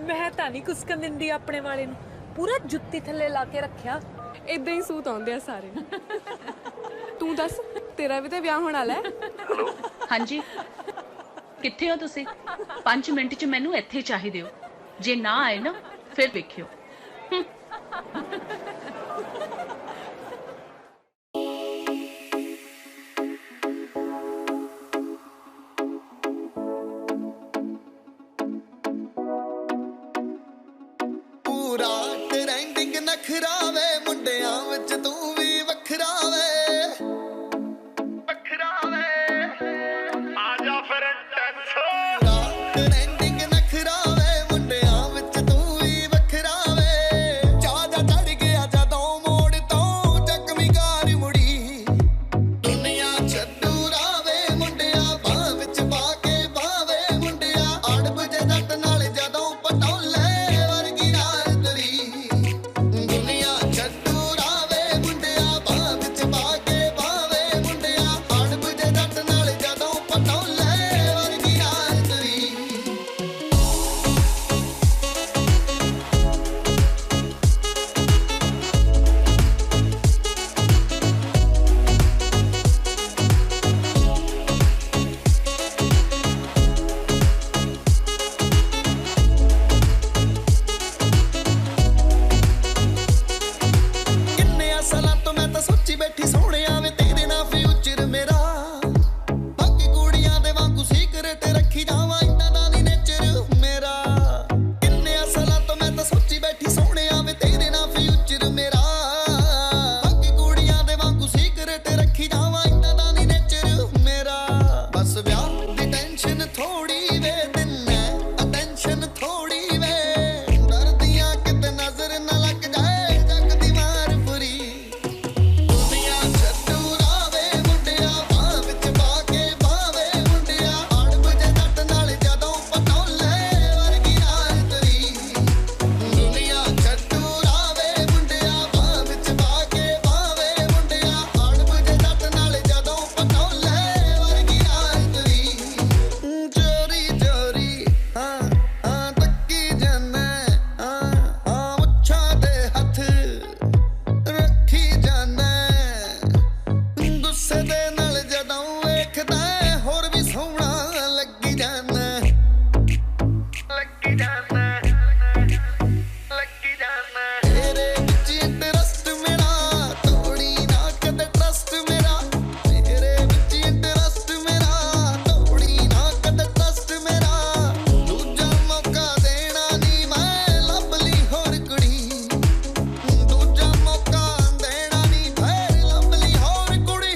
मैं ਤਾਂ ਨਹੀਂ ਕੁਸਕਣ ਦਿੰਦੀ ਆਪਣੇ ਵਾਲੇ ਨੂੰ, ਪੂਰਾ ਜੁੱਤੀ ਥੱਲੇ ਲਾ ਕੇ ਰੱਖਿਆ। ਇਦਾਂ ਹੀ ਸੂਤ ਆਉਂਦੇ ਆ ਸਾਰੇ। ਤੂੰ ਦੱਸ, ਤੇਰਾ ਵੀ ਤਾਂ ਵਿਆਹ ਹੋਣ ਵਾਲਾ ਹੈ। ਹਾਂਜੀ, ਕਿੱਥੇ ਹੋ ਤੁਸੀਂ? 5 ਮਿੰਟ 'ਚ ਮੈਨੂੰ ਇੱਥੇ ਚਾਹੀਦੇ ਹੋ। ਜੇ ਨਾ ਆਏ ਨਾ ਫਿਰ ਵੇਖਿਓ। ਪੂਰਾ ਟ੍ਰੈਂਡਿੰਗ ਨਖਰਾ ਵੇ, ਮੁੰਡਿਆਂ ਵਿੱਚ ਤੂੰ ਵੀ ਵੱਖਰਾ ਵੇ, ਵੱਖਰਾ ਵੇ। ਆ ਜਾ ਫਿਰ ਪੂਰਾ ਟ੍ਰੈਂਡਿੰਗ ਨਖਰਾ ਵੇ, ਮੁੰਡਿਆਂ ਵਿੱਚ ਤੂੰ ਵੀ ਵੱਖਰਾ ਵੇ। ਚਾਹ ਜਾ ਚੜ ਗਿਆ ਜਦੋਂ ਮੋੜ ਤੋਂ ਜ਼ਖਮੀ ਕਾਰ ਮੁੜੀ, ਦੁਨੀਆ ਛੱਡੂ ਰਾਵੇ ਮੁੰਡਿਆ, ਬਾਹ ਵਿੱਚ ਪਾ ਕੇ ਬਾਵੇ ਮੁੰਡਿਆ। ਅੜਬ ਜੇ ਜੱਟ ਨਾਲ ਜਦੋਂ ਪਟੋਲੇ ਵਰਗੀ ਰਾਤ ਰੀ, ਦੁਨੀਆ ਛੱਡੂ ਰਾਵੇ ਮੁੰਡਿਆ, ਬਾਹ ਵਿੱਚ ਪਾ ਕੇ ਬਾਵੇ ਮੁੰਡਿਆ। ਅੜਬ ਜੇ ਜੱਟ ਨਾਲ ਜਦੋਂ ਪਟੋਲੇ ਵਰਗੀ ਰਾਤ ਰੀ। ਕਿੰਨੇ ਸਾਲਾਂ ਤੋਂ ਮੈਂ ਤਾਂ ਸੋਚੀ ਬੈਠੀ ਸੋਹਣਿਆ ਵੇ, ਤੇਰੇ ਨਾਲ ਫਿਊਚਰ ਮੇਰਾ। ਬਾਕੀ ਕੁੜੀਆਂ ਦੇ ਵਾਂਗੂ ਸੀਕਰਟ ਰੱਖੀ ਜਾਵਾਂ, ਇੰਨਾ ਦਾ ਨੀ ਨੇਚਰ ਮੇਰਾ। ਕਿੰਨੇ ਸਾਲਾਂ ਤੋਂ ਮੈਂ ਤਾਂ ਸੋਚੀ ਬੈਠੀ ਸੋਹਣਿਆ ਵੇ, ਤੇਰੇ ਨਾਲ ਫਿਊਚਰ ਮੇਰਾ। ਬਾਕੀ ਕੁੜੀਆਂ ਦੇ ਵਾਂਗੂ ਸੀਕਰਟ ਰੱਖੀ ਜਾਵਾਂ, ਇੰਨਾ ਦਾ ਨੀ ਨੇਚਰ ਮੇਰਾ। ਬਸ ਵਿਆਹ ਦੀ ਟੈਨਸ਼ਨ ਥੋੜੀ ਵੇ, ਦਿੰਨੇ ਅਟੈਂਸ਼ਨ ਥੋੜੀ ਵੇ। ਡਰਦੀਆਂ ਕਿਤੇ ਨਜ਼ਰ ਨਾ ਲੱਗ ਜਾਏ ਜੱਗ ਦੀ ਮਾਰ ਪੂਰੀ, ਦੁਨੀਆ ਛੱਡੂ ਰਾਵੇ ਮੁੰਡਿਆ, ਬਾਹ ਵਿੱਚ ਪਾ ਕੇ ਬਾਵੇ ਮੁੰਡਿਆ। ਅੜਬ ਜੇ ਜੱਟ ਨਾਲ ਜਦੋਂ ਪਟੋਲੇ ਵਰਗੀ ਰਾਤ ਰੀ, ਦੁਨੀਆ ਛੱਡੂ ਰਾਵੇ ਮੁੰਡਿਆ, ਬਾਹ ਵਿੱਚ ਪਾ ਕੇ ਬਾਵੇ ਮੁੰਡਿਆ। ਅੜਬ ਜੇ ਜੱਟ ਨਾਲ ਜਦੋਂ ਪਟੋਲੇ ਵਰਗੀ ਰਾਤ ਰੀ। ਚੋਰੀ ਚੋਰੀ ਹਾਂ ਹਾਂ ਤੱਕੀ ਜਾਨਾ, ਹਾਂ ਮੁੱਛਾਂ ਦੇ ਹੱਥ ਰੱਖੀ ਜਾਨਾ। ਗੁੱਸੇ ਦੇ ਨਾਲ ਜਦੋਂ ਵੇਖਦਾ ਹੋਰ ਵੀ ਸੋਹਣਾ ਲੱਗੀ ਜਾਨਾ, ਲੱਗੀ ਜਾਨਾ, ਲੱਗੀ ਜਾਨਾ। ਤੇਰੇ ਵਿੱਚ ਇੰਟਰਸਟ ਮੇਰਾ, ਤੋੜੀ ਨਾ ਕਦੇ ਟਰਸਟ ਮੇਰਾ। ਤੇਰੇ ਵਿੱਚ ਇੰਟਰਸਟ ਮੇਰਾ, ਤੋੜੀ ਨਾ ਕਦੇ ਟਰਸਟ ਮੇਰਾ। ਦੂਜਾ ਮੌਕਾ ਦੇਣਾ ਨੀ ਮੈਂ, ਲੱਭ ਲਈ ਹੋਰ ਕੁੜੀ। ਦੂਜਾ ਮੌਕਾ ਦੇਣਾ ਨੀ ਫੇਰ ਲੱਭ ਲਈ ਹੋਰ ਕੁੜੀ।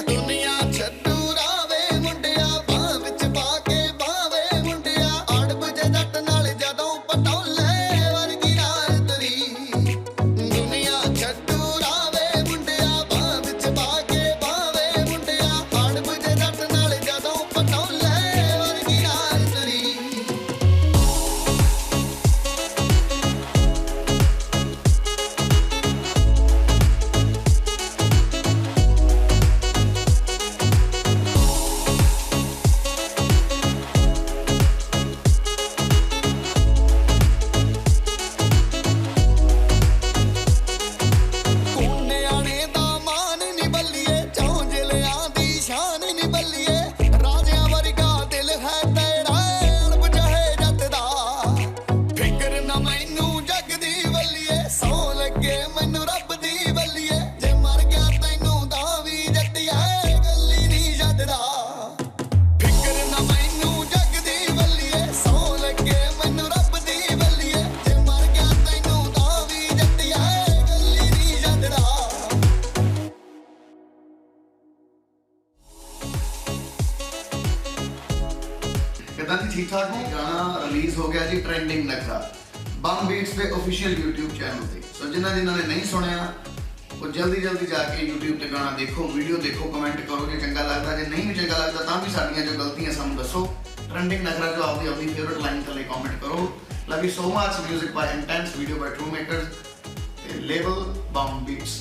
ਦੁਨੀਆ ਛੱਡੂ ਰਾਵੇ ਮੁੰਡਿਆ, ਬਾਹ ਵਿੱਚ ਪਾ ਕੇ ਬਾਵੇ ਮੁੰਡਿਆ। ਅੜਬ ਜੇ ਜੱਟ ਨਾਲ ਜਦੋਂ ਪਟੋਲੇ ਵਰਗੀ ਰਾਤ ਰੀ, ਦੁਨੀਆ ਛੱਡੂ ਰਾਵੇ ਮੁੰਡਿਆ, ਬਾਹ ਵਿੱਚ ਪਾ ਕੇ ਬਾਵੇ ਮੁੰਡਿਆ। ਅੜਬ ਜੇ ਜੱਟ ਨਾਲ ਜਦੋਂ ਪਟੋਲੇ ਵਰਗੀ ਰਾਤ ਰੀ। ਨਿਆਣੇ ਦਾ ਮਾਨ ਨੀ ਬੱਲੀਏ, ਚੌਂਜਲਿਆਂ ਦੀ ਸ਼ਾਨ ਨੀ ਬੱਲੀਏ। ਰਾਜਿਆਂ ਵਰਗਾ ਦਿਲ ਹੈ ਤੇਰਾ, ਅੜਬ ਚਾਹੇ ਜੱਟ ਦਾ। ਫਿਕਰ ਨਾ ਮੈਨੂੰ ਜੱਗ ਦੀ ਬੱਲੀਏ, ਸੌ ਲੱਗੇ ਮੈਨੂੰ ਰੱਬ ਦੀ ਬੱਲੀਏ। ਜੇ ਮਰ ਗਿਆ ਤੈਨੂੰ ਤਾਂ ਵੀ ਜੱਟਿਆ, ਗੱਲੀ ਨਹੀਂ ਛੱਡਦਾ। ਫਿਕਰ ਨਾ ਮੈਨੂੰ ਜੱਗ ਦੀ ਬੱਲੀਏ, ਸੌ ਲੱਗੇ ਮੈਨੂੰ ਰੱਬ ਦੀ ਬੱਲੀਏ। ਜੇ ਮਰ ਗਿਆ ਤੈਨੂੰ ਤਾਂ ਵੀ ਜੱਟਿਆ, ਗੱਲੀ ਨਹੀਂ ਛੱਡਦਾ। कितना जी ठीक ठाक हो। गाना रिलीज हो गया जी ट्रेंडिंग नखरा बम बीट्स पे ऑफिशियल यूट्यूब चैनल पे। सो जिन्होंने नहीं सुनिया वो जल्दी जल्दी जाके यूट्यूब पे गाना देखो, वीडियो देखो, कमेंट करो जो चंगा लगता। जो नहीं भी चंगा लगता तो भी साडियां जो गलतियां सानू दसो। ट्रेंडिंग नखरा जो आपकी अपनी फेवरेट लाइन थले कमेंट करो। Love you so much. Music by Intense, video by True Makers, label Bamb beats.